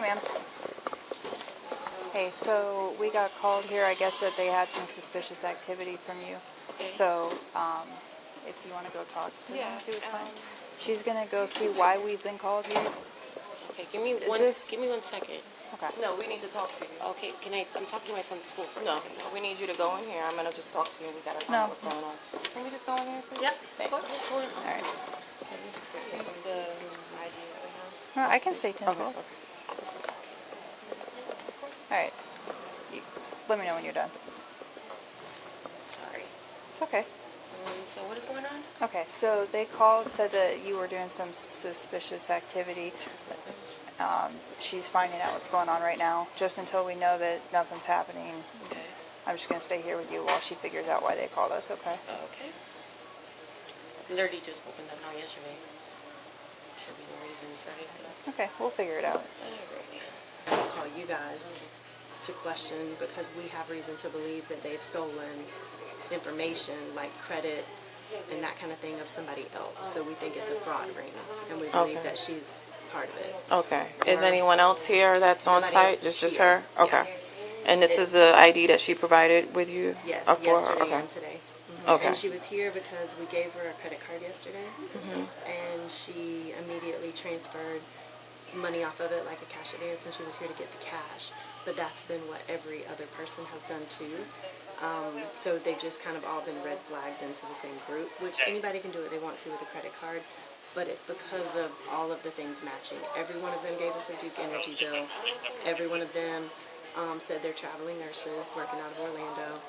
ma'am. Hey, so we got called here. I guess that they had some suspicious activity from you. Okay. So, if you want to go talk to them, see what's going on. She's gonna go see why we've been called here. Okay, give me one second. Okay. No, we need to talk to you. Okay, I'm talking to my son's school for a No, second. we need you to go in here. I'm gonna just talk to you. We gotta find out what's going on. Can we just go in here, please? Yep, Thanks. of course. All right. Can you just get Here's the ID that we have. No, I can stay 10 Okay. 12. All right. Let me know when you're done. Sorry. It's okay. So what is going on? Okay, so they called, said that you were doing some suspicious activity. She's finding out what's going on right now. Just until we know that nothing's happening, Okay. I'm just going to stay here with you while she figures out why they called us, okay? Okay. Literally just opened up now yesterday. Should be no reason for anything. Okay, we'll figure it out. Alrighty. I'll call you guys to question because we have reason to believe that they've stolen information like credit and that kind of thing of somebody else. So we think it's a fraud ring, and we believe that she's part of it. Okay. Is anyone else here that's on Nobody site? else is Just here. her? Okay. And this is the ID that she provided with you? Yes, for her? yesterday Okay. and today. Okay. And she was here because we gave her a credit card yesterday, and she immediately transferred money off of it like a cash advance, and she was here to get the cash. But that's been what every other person has done too. So they've just kind of all been red flagged into the same group, which anybody can do what they want to with a credit card, but it's because of all of the things matching. Every one of them gave us a Duke Energy bill. Every one of them said they're traveling nurses working out of Orlando,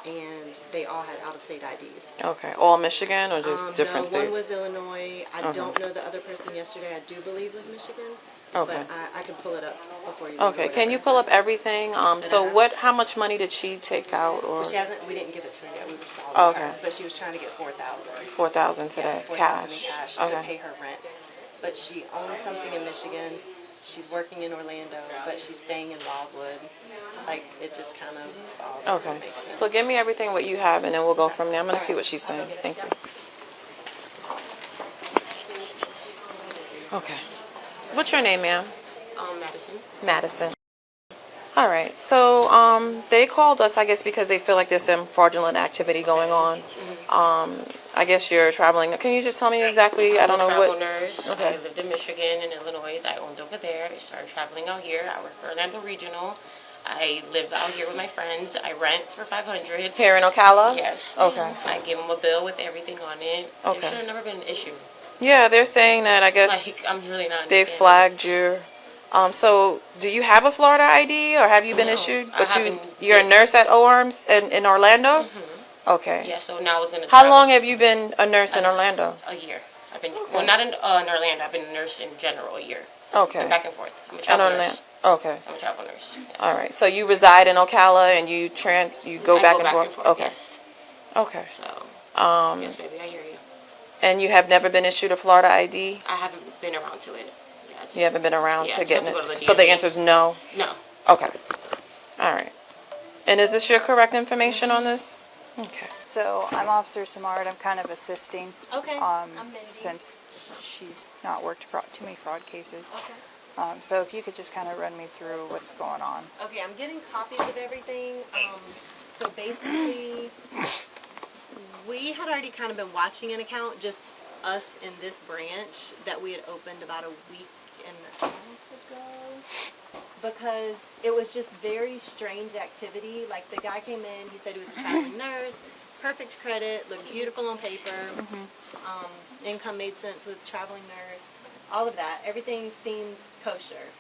and they all had out-of-state IDs. Okay. All Michigan or just different No, states? one was Illinois. I don't know the other person yesterday. I do believe was Michigan. Okay. But I can pull it up before you. Okay. Can you pull up everything? So how much money did she take out? Or Well, she hasn't. We didn't give it to her yet. We were stalling Okay. her. But she was trying to get $4,000. 4,000 today? Yeah, $4,000 cash. in cash to pay her rent. But she owns something in Michigan. She's working in Orlando, but she's staying in Wildwood. Like, it just kind of all Okay. doesn't make sense. So give me everything what you have, and then we'll go from there. I'm going to see what she's saying. Thank you. Okay. What's your name, ma'am? Madison. Madison. All right. So they called us, I guess, because they feel like there's some fraudulent activity going on. I guess you're traveling. Can you just tell me exactly? I don't know I'm a what. travel nurse. Okay. I lived in Michigan and Illinois. I owned over there. I started traveling out here. I work for Orlando Regional. I live out here with my friends. I rent for $500. Here in Ocala? Yes. Okay. I give them a bill with everything on it. Okay. There should have never been an issue. Yeah, they're saying that, I guess, Like, I'm really not they understanding. flagged your. So, do you have a Florida ID, or have you been No, issued? I But haven't you're a been. nurse at ORMS in Orlando? Okay. Yeah, so now I was going to How long have you been a nurse in Orlando? A year. I've been, well, not in Orlando. I've been a nurse in general a year. Okay. Back and forth. I'm a In travel Orlando. nurse. Okay. I'm a travel nurse. Yes. All right. So you reside in Ocala and you go I back go and back forth. and forth. Okay. Yes. Okay. So. Yes, baby, I hear you. And you have never been issued a Florida ID? I haven't been around to it. Yeah, You haven't been around to just getting have it. to go to the So the DMV. answer is no. No. Okay. All right. And is this your correct information on this? Okay. So I'm Officer Samard. I'm kind of assisting Okay. I'm Mindy. since she's not worked too many fraud cases. Okay. So if you could just kind of run me through what's going on. Okay, I'm getting copies of everything. So basically, we had already kind of been watching an account, just us in this branch, that we had opened about a week and a half ago. Because it was just very strange activity. Like, the guy came in, he said he was a traveling nurse, perfect credit, looked beautiful on paper, income made sense with traveling nurse, all of that. Everything seemed kosher.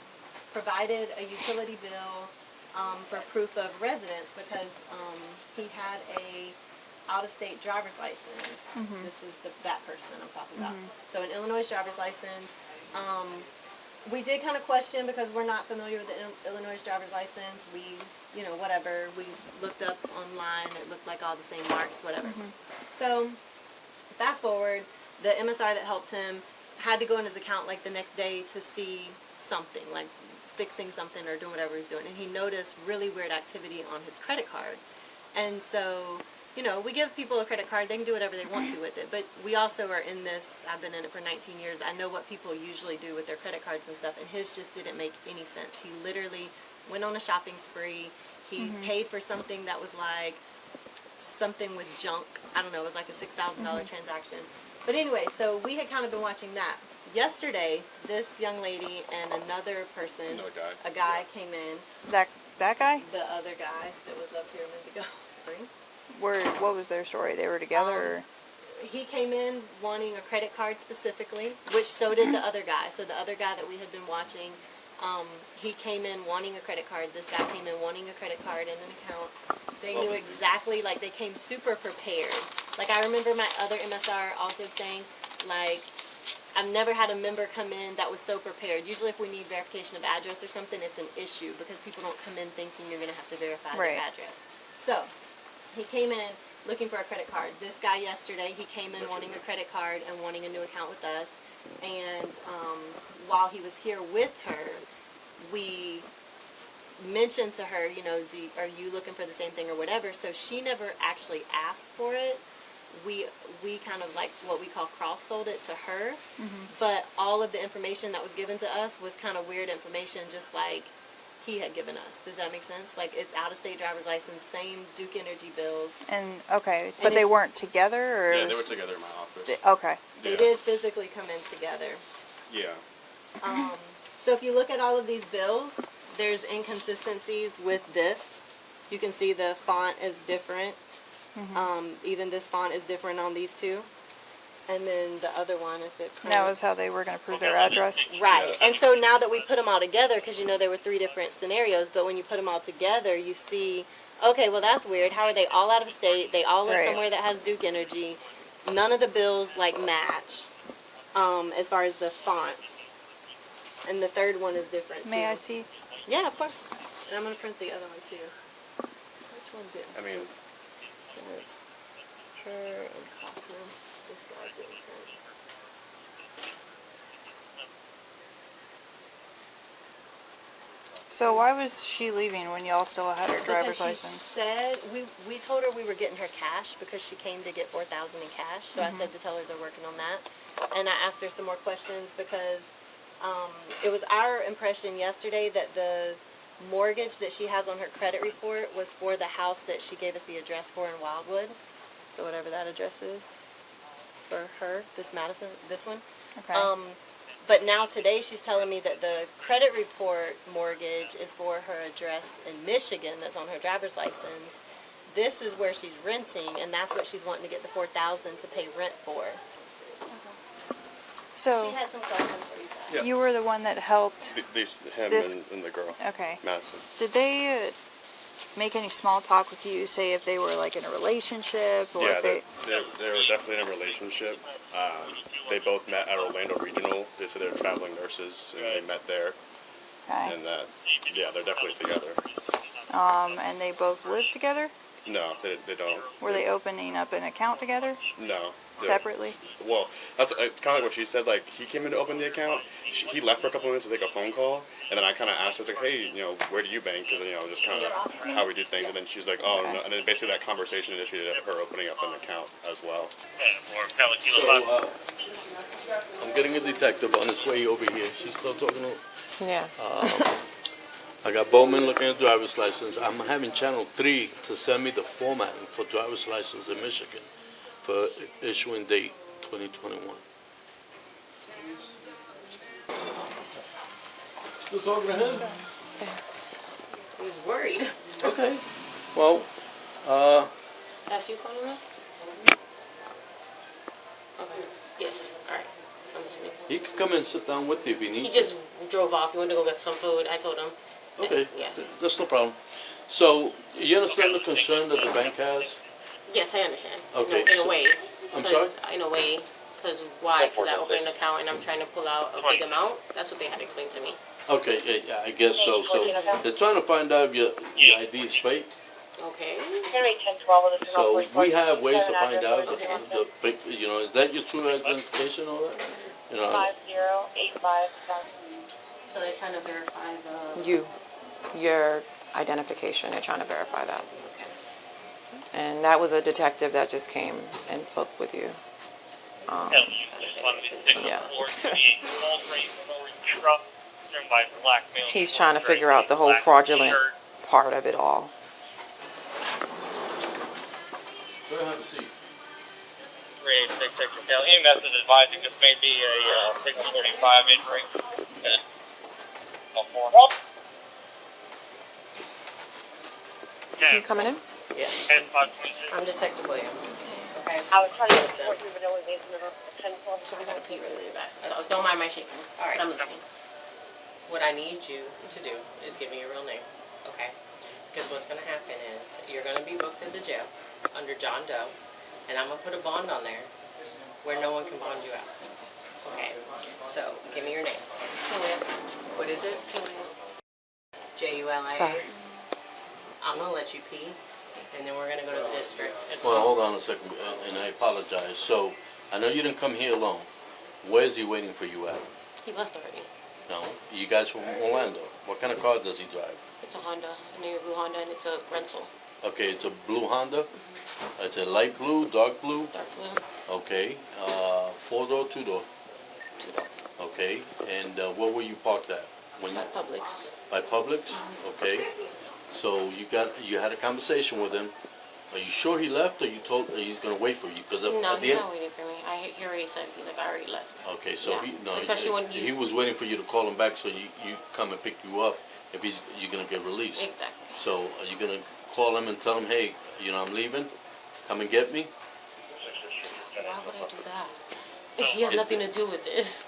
Provided a utility bill for proof of residence because he had a out-of-state driver's license. This is that person I'm talking about. So an Illinois driver's license. We did kind of question because we're not familiar with the Illinois driver's license. We, whatever. We looked up online. It looked like all the same marks, whatever. So fast forward, the MSR that helped him had to go in his account like the next day to see something, like fixing something or doing whatever he's doing. And he noticed really weird activity on his credit card. And so you know, we give people a credit card, they can do whatever they want to with it, but we also are in this, I've been in it for 19 years, I know what people usually do with their credit cards and stuff, and his just didn't make any sense. He literally went on a shopping spree, he paid for something that was like, something with junk, I don't know, it was like a $6,000 transaction. But anyway, so we had kind of been watching that. Yesterday, this young lady and another person, a guy came in, That guy? the other guy that was up here a minute ago. What was their story? They were together, or? He came in wanting a credit card specifically, which so did the other guy. So the other guy that we had been watching, he came in wanting a credit card. This guy came in wanting a credit card and an account. They knew exactly, like, they came super prepared. Like, I remember my other MSR also saying, like, I've never had a member come in that was so prepared. Usually if we need verification of address or something, it's an issue because people don't come in thinking you're going to have to verify their address. So, he came in looking for a credit card. This guy yesterday, he came in wanting a credit card and wanting a new account with us. And while he was here with her, we mentioned to her, you know, are you looking for the same thing or whatever? So she never actually asked for it. We kind of, like, what we call cross-sold it to her. But all of the information that was given to us was kind of weird information, just like he had given us. Does that make sense? Like, it's out-of-state driver's license, same Duke Energy bills. And but they weren't together, or? Yeah, they were together in my office. Okay. They did physically come in together. Yeah. So if you look at all of these bills, there's inconsistencies with this. You can see the font is different. Even this font is different on these two. And then the other one, if it prints. That was how they were going to prove their address? Right. And so now that we put them all together, because you know there were 3 different scenarios, but when you put them all together, you see, okay, well that's weird. How are they all out of state? They all live somewhere that has Duke Energy. None of the bills, like, match as far as the fonts. And the third one is different, too. May I see? Yeah, of course. And I'm going to print the other one, too. Which one did? I mean, It's her and Kaufman. This guy's didn't print. So why was she leaving when y'all still had her driver's Because license? she said, we told her we were getting her cash because she came to get $4,000 in cash. So I said the tellers are working on that. And I asked her some more questions because it was our impression yesterday that the mortgage that she has on her credit report was for the house that she gave us the address for in Wildwood. So whatever that address is for her, this Madison, this one. Okay. But now today she's telling me that the credit report mortgage is for her address in Michigan that's on her driver's license. This is where she's renting, and that's what she's wanting to get the $4,000 to pay rent for. So She had some questions for you guys. Yeah. you were the one that helped. him This- and the girl, Okay. Madison. Did they make any small talk with you, say if they were like in a relationship, or Yeah, if they? they were definitely in a relationship. They both met at Orlando Regional. They said they were traveling nurses, and they met there. Okay. And yeah, they're definitely together. And they both live together? No, they don't. Were they opening up an account together? No. Separately? Well, that's kind of like what she said. Like, he came in to open the account. He left for a couple minutes to take a phone call, and then I kind of asked her, I was like, hey, you know, where do you bank? Because, you know, just kind of how we do things. And then she's like, oh, no. And then basically that conversation initiated her opening up an account as well. So, I'm getting a detective on his way over here. She's still talking to him. Yeah. I got Bowman looking at driver's license. I'm having Channel 3 to send me the formatting for driver's license in Michigan for issuing date 2021. Still talking to him? Thanks. He's worried. Okay. Well, That's you calling me? Okay. Yes. All right. I'm listening. he could come and sit down with you if he He needs just drove off. He wanted to go get some food. I told him. to. Okay. Yeah. That's no problem. So, you understand the concern that the bank has? Yes, I understand. Okay, In a so- way. I'm 'Cause- sorry? In a way. Because why? Because I opened an account and I'm trying to pull out a big amount. That's what they had explained to me. Okay, yeah, I guess so. So, they're trying to find out if your ID is fake. Okay. So we have ways to find out Okay. you know, is that your true identification or that? You know, 5085. So they're trying to verify the. Your identification. They're trying to verify that. Okay. And that was a detective that just came and spoke with you. Yeah. He's trying to figure out the whole fraudulent part of it all. Go ahead, have a seat. 386 Hotel. EMS is advising this may be a 645 injury. You coming in? Yeah. I'm Detective Williams. Okay. I was trying to Listen. support you, but it only made another 10, 12, so we got to pee really, really bad. So don't mind my shaking. All right. But I'm listening. What I need you to do is give me your real name, okay? Because what's going to happen is you're going to be booked at the jail under John Doe, and I'm going to put a bond on there where no one can bond you out. Okay? So, give me your name. Julia. What is it? Julia. J-U-L-A? Sorry. I'm going to let you pee, and then we're going to go to the district. Well, hold on a second, and I apologize. So, I know you didn't come here alone. Where's he waiting for you at? He left already. No, you guys from Orlando. What kind of car does he drive? It's a Honda, a navy blue Honda, and it's a rental. Okay, it's a blue Honda. It's a light blue, dark blue. Dark blue. Okay, 4-door, 2-door. 2-door. Okay, and where were you parked at? When you, By Publix. by Publix? Okay, so you had a conversation with him. Are you sure he left, or you told he's gonna wait for you? Because No, at the he's end. not waiting for me. He already said, I already left. Okay, so Yeah. Especially when he was waiting for you to call him back so you come and pick you up if you're gonna get released. Exactly. So are you gonna call him and tell him, hey, I'm leaving, come and get me? Why would I do that? He has nothing to do with this.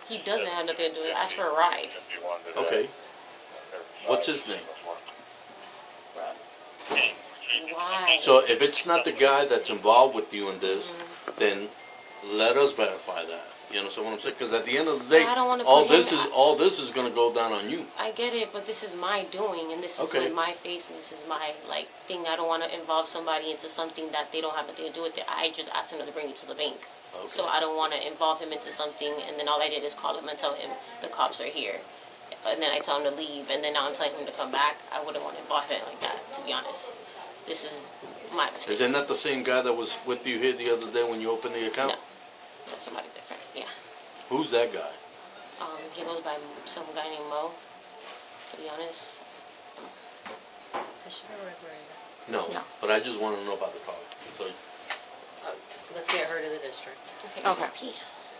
He doesn't have nothing to do with it. Ask for a ride. Okay. What's his name? Why? So if it's not the guy that's involved with you in this, then let us verify that. You understand what I'm saying? Because at the end of the day, I don't wanna all put him- this is gonna go down on you. I get it, but this is my doing, and this is Okay. with my face, and this is my thing. I don't want to involve somebody into something that they don't have anything to do with it. I just asked him to bring me to the bank, so I don't want to involve him into something. And then all I did is call him and tell him the cops are here, and then I tell him to leave, and then now I'm telling him to come back. I wouldn't want to involve him like that, to be honest. This is my mistake. Is it not the same guy that was with you here the other day when you opened the account? No, that's somebody different. Yeah. Who's that guy? He goes by some guy named Mo. To be honest. No, No. but I just want to know about the car. So Let's get her to the district. Okay. Pee.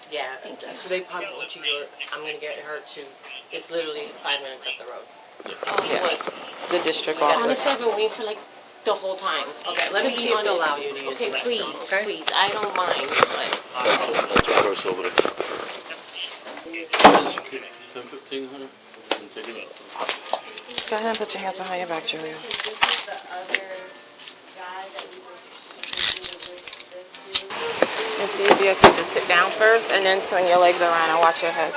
Yeah, Thank you. so they probably want you to, I'm going to get her to, it's literally 5 minutes up the road. Yeah. Wait. The district office. Honestly, I've been waiting for the whole time. Okay, let To me be see if they'll honest. allow you to use Okay, the please, restroom, okay? please. I don't mind, but that's your purse over there. 10-1500. I'm taking it. Go ahead and put your hands behind your back, Julia. It's easier if you just sit down first and then swing your legs around and watch your head.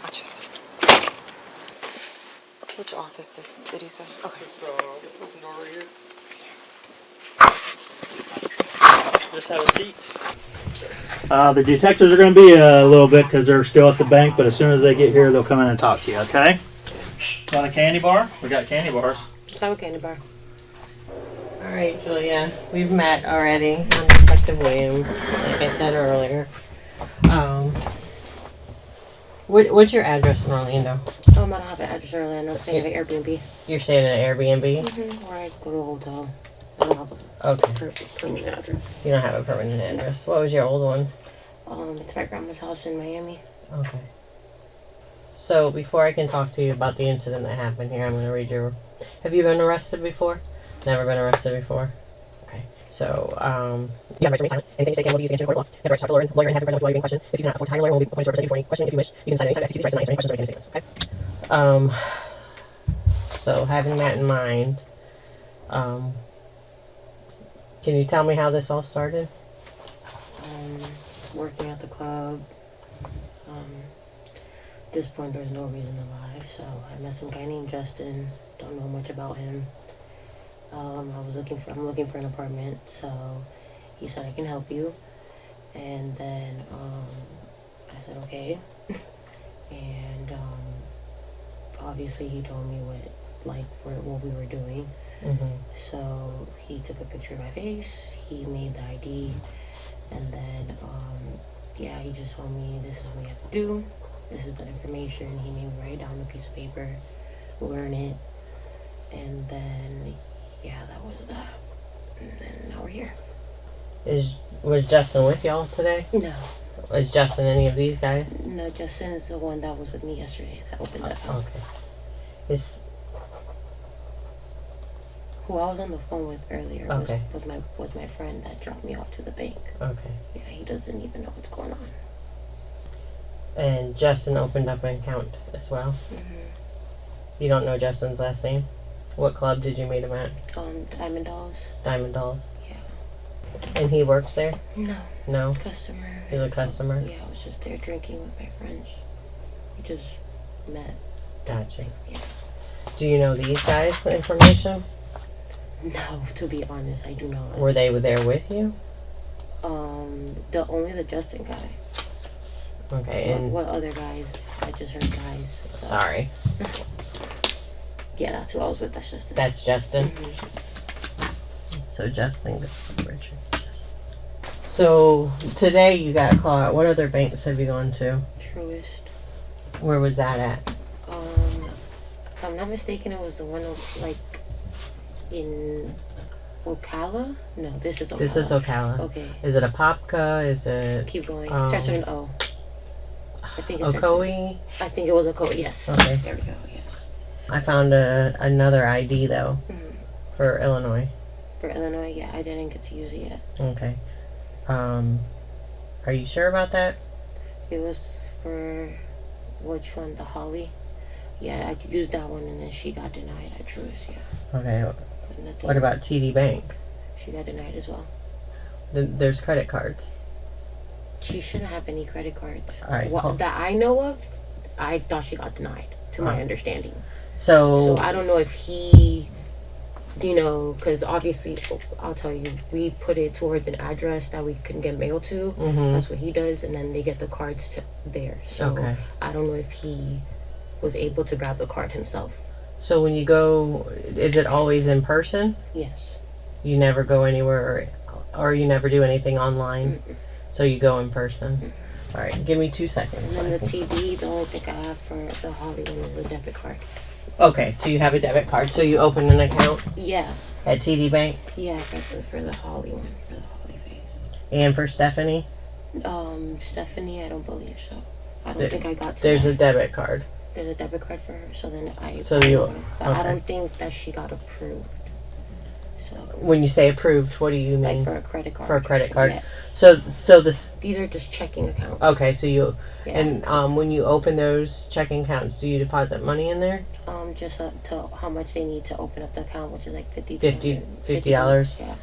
Watch yourself. Which office did he say? Okay. Just have a seat. The detectives are going to be a little bit because they're still at the bank, but as soon as they get here, they'll come in and talk to you, okay? Want a candy bar? We got candy bars. have a candy bar. All right, Julia, we've met already. I'm Detective Williams, like I said earlier. What's your address in Orlando? I don't have an address earlier. I'm staying at an Airbnb. You're staying at an Airbnb? Or I go to a hotel. I don't have Okay. a permanent address. You don't have a permanent address. What was your old one? It's my grandma's house in Miami. Okay. So before I can talk to you about the incident that happened here, I'm going to read your... Have you been arrested before? Never been arrested before? Okay. So, you have right to remain silent. Anything you say can will be used against you in court of law. You have the right to talk to a lawyer and have your presence while you're being questioned. If you cannot afford to hire a lawyer, will be appointed to represent you for any questioning if you wish. You can decide at any time to execute these rights and not answer any questions or make any statements. Okay? So having that in mind, can you tell me how this all started? Working at the club. At this point, there's no reason to lie. So I met some guy named Justin. Don't know much about him. I'm looking for an apartment. So he said I can help you, and then I said okay, and obviously he told me what we were doing. So he took a picture of my face. He made the ID, and then he just told me this is what you have to do. This is the information. He made me write down a piece of paper, learn it, and then that was that. And then now we're here. Was Justin with y'all today? No. Is Justin any of these guys? No, Justin is the one that was with me yesterday that opened the account. Okay. Who I was on the phone with earlier Okay. was my friend that dropped me off to the bank. Okay. Yeah, he doesn't even know what's going on. And Justin opened up an account as well? You don't know Justin's last name? What club did you meet him at? Diamond Dolls. Diamond Dolls. Yeah. And he works there? No. No? Customer. He's a customer? Yeah, I was just there drinking with my friends. We just met. Gotcha. Yeah. Do you know these guys' information? No, to be honest, I do not. Were they there with you? Only the Justin guy. Okay, and... What other guys? I just heard guys. So. Sorry. Yeah, that's who I was with. That's Justin. That's Justin? Mm-hmm. So Justin goes to Richard. So today you got caught. What other banks have you gone to? Truist. Where was that at? If I'm not mistaken, it was the one in Ocala? No, this is Ocala. This is Ocala. Okay. Is it a Popka? Is it... Keep going. Starts with an O. I think it's Ocoee? I think it was Ocoee, yes. Okay. There we go, yeah. I found another ID, though, for Illinois. For Illinois, yeah, I didn't get to use it yet. Okay. Are you sure about that? It was for, which one, the Holly? Yeah, I used that one, and then she got denied at Truist, yeah. Okay. What about TD Bank? She got denied as well. There's credit cards. She shouldn't have any credit cards. All right. That I know of, I thought she got denied, to my understanding. So I don't know if he, because obviously, I'll tell you, we put it towards an address that we can get mail to. That's what he does, and then they get the cards to there. So Okay. I don't know if he was able to grab the card himself. So when you go, is it always in person? Yes. You never go anywhere, or you never do anything online? So you go in person? All right, give me 2 seconds. And then the TD, the only thing I have for the Holly one is a debit card. Okay, so you have a debit card. So you open an account Yeah. at TD Bank? Yeah, for the Holly one, for the Holly face. And for Stephanie? Stephanie, I don't believe so. I don't think I got to There's that. a debit card. There's a debit card for her, so then I... So you... But okay. I don't think that she got approved. So... When you say approved, what do you mean? Like for a credit card. For a credit card? Yes. So this... These are just checking accounts. Okay, so you... Yeah, and when you open those checking accounts, do you deposit money in there? just to how much they need to open up the account, which is like $50. $50? Yeah.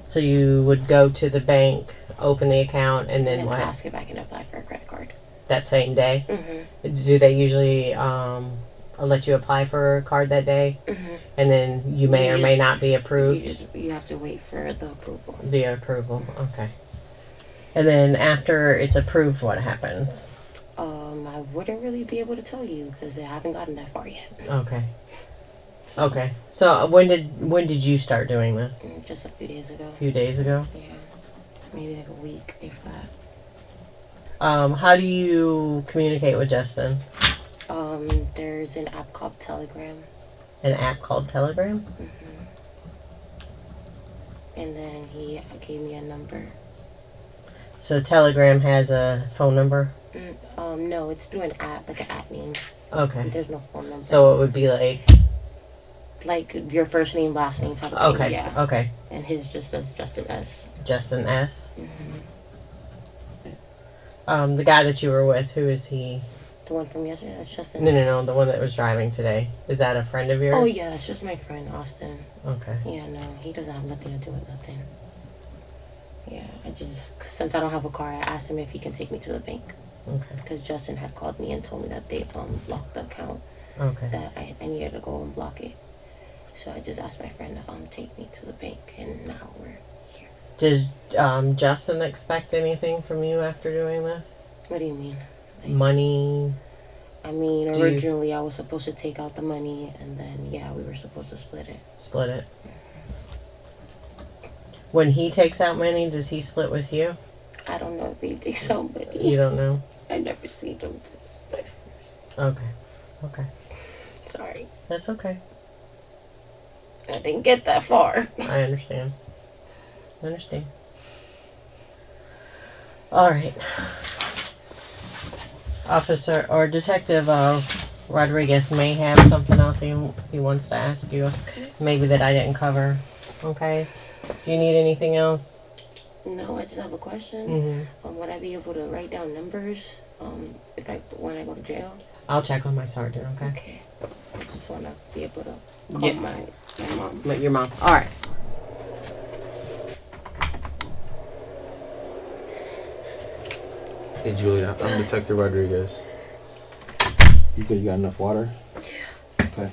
So you would go to the bank, open the account, and then And what? ask if I can apply for a credit card. That same day? Mm-hmm. Do they usually let you apply for a card that day? Mm-hmm. And then you may or may not be approved? You have to wait for the approval. The approval, okay. And then after it's approved, what happens? I wouldn't really be able to tell you because I haven't gotten that far yet. Okay. Okay. So when did you start doing this? Just a few days ago. A few days ago? Yeah. Maybe like a week, if that. How do you communicate with Justin? There's an app called Telegram. An app called Telegram? Mm-hmm. And then he gave me a number. So Telegram has a phone number? No, it's through an app, like an app name. Okay. There's no phone number. So it would be like your first name, last name type of thing. okay. Yeah. Okay. And his just says Justin S. Justin S. Mm-hmm. The guy that you were with, who is he? The one from yesterday, that's Justin. No, the one that was driving today. Is that a friend of yours? Oh yeah, that's just my friend Austin. Okay. Yeah, no, he doesn't have nothing to do with nothing. Yeah, since I don't have a car, I asked him if he can take me to the bank. Okay. Because Justin had called me and told me that they blocked the account. Okay. That I needed to go and block it. So I just asked my friend to take me to the bank, and now we're here. Does Justin expect anything from you after doing this? What do you mean? Like, money? I mean, originally I was supposed to take out the money, and then we were supposed to split it. Split it. When he takes out money, does he split with you? I don't know if he takes out money. You don't know? I never seen him. Okay. Okay. Sorry. That's okay. I didn't get that far. I understand. All right. Officer or Detective Rodriguez may have something else he wants to ask you. Okay. Maybe that I didn't cover. Okay. Do you need anything else? No, I just have a question. Mm-hmm. Would I be able to write down numbers when I go to jail? I'll check with my sergeant, okay? Okay. I just want to be able to call my mom. Your mom. All right. Hey Julia, I'm Detective Rodriguez. You good? You got enough water? Yeah. Okay.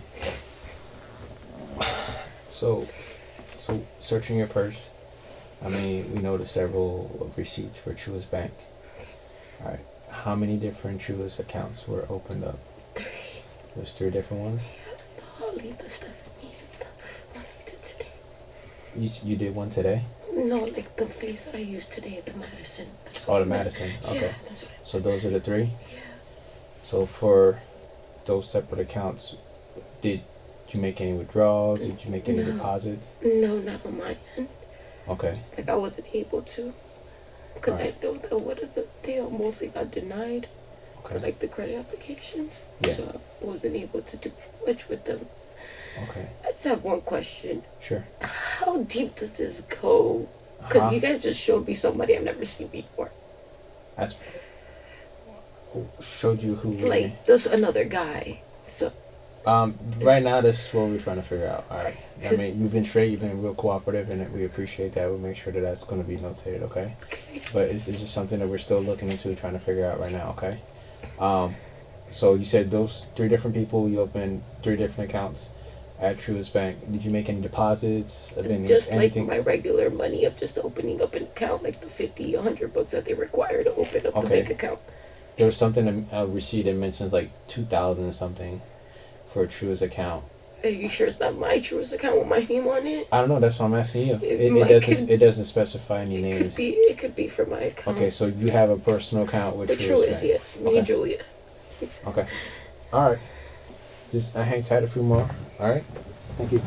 So searching your purse, we noticed several receipts for Truist Bank. All right. How many different Truist accounts were opened up? 3. There's 3 different ones? I'll leave the stuff in here. The one I did today. You did one today? No, like the face that I used today, the Madison. The Madison. Okay. Yeah, that's what So those are the 3? Yeah. So for those separate accounts, did you make any withdrawals? Did you make any deposits? No, not on my end. Okay. Like I wasn't able to. Because I know that they mostly got denied. Okay. For like the credit applications. Yeah. So I wasn't able to do much with them. Okay. I just have one question. Sure. How deep does this go? Because you guys just showed me somebody I've never seen before. That's showed you who. Like there's another guy. So. Right now, this is what we're trying to figure out. All right. You've been straight. You've been real cooperative, and we appreciate that. We'll make sure that that's going to be notated. Okay. But it's just something that we're still looking into, trying to figure out right now. Okay. So you said those 3 different people. You opened 3 different accounts at Truist Bank. Did you make any deposits? Just anything? Like my regular money of just opening up an account, like the $50, $100 that they require to open up the bank account. There was something a receipt that mentions like 2,000 or something for a Truist account. Are you sure it's not my Truist account with my name on it? I don't know. That's what I'm asking you. It doesn't specify any names. It could be for my account. Okay, so you have a personal account with Truist, yes. Me and Julia. Okay. All right. Just hang tight a few more. All right. Thank you.